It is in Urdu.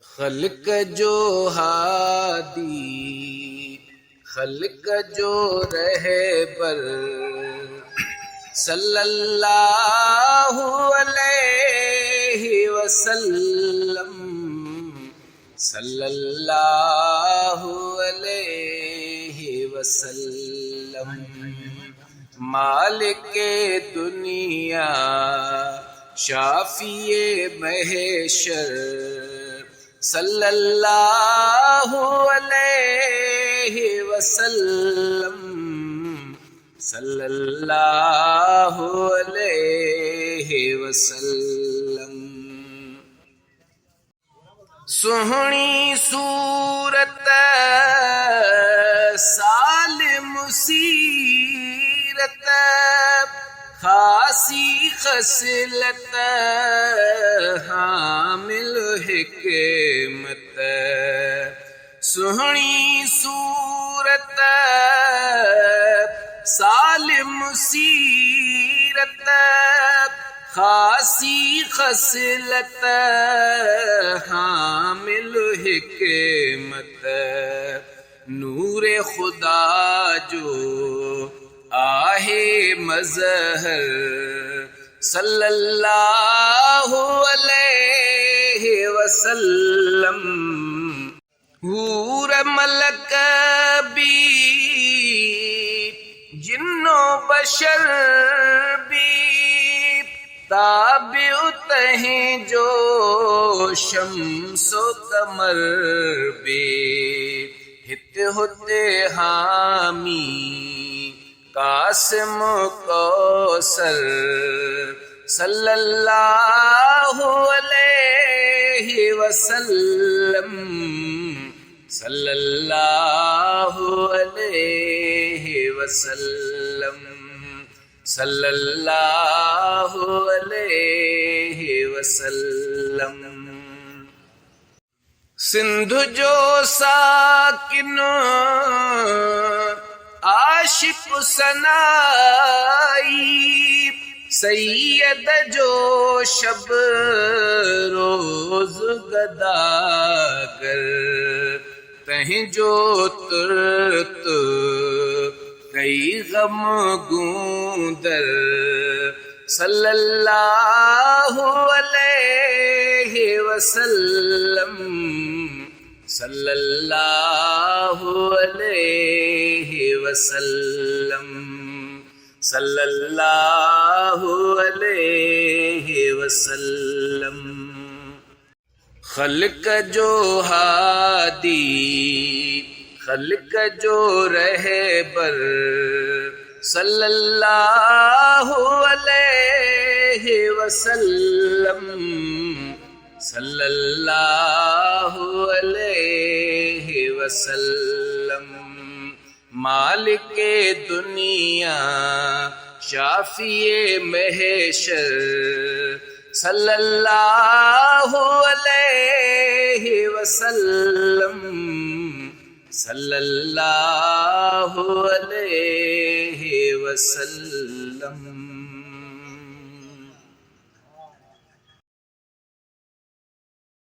خلق جو ہادی، خلق جو رہبر، صلی اللہ علیہ وسلم، صلی اللہ علیہ وسلم، مالک دنیا شافی محشر، صلی اللہ علیہ وسلم، صلی اللہ علیہ وسلم۔ سہنی صورت سالم سیرت، خاصی خصلت حامل حکمت، سہنی صورت سالم سیرت، خاصی خصلت حامل حکمت، نور خدا جو آہ مظہر، صلی اللہ علیہ وسلم، حور ملک بھی جن و بشر بھی تابع تہیں جو شمس و قمر بھی، ہت ہوتے حامی قاسم کوثر، صلی اللہ علیہ وسلم، صلی اللہ علیہ وسلم، صلی اللہ علیہ وسلم۔ سندھ جو ساکن عاشق سنائی، سید جو شب روز گداگر، کہیں جو ترت کئی غم گوندر، صلی اللہ علیہ وسلم، صلی اللہ علیہ وسلم، صلی اللہ علیہ وسلم۔ خلق جو ہادی، خلق جو رہبر، صلی اللہ علیہ وسلم، صلی اللہ علیہ وسلم، مالک دنیا شافی محشر، صلی اللہ علیہ وسلم، صلی اللہ علیہ وسلم۔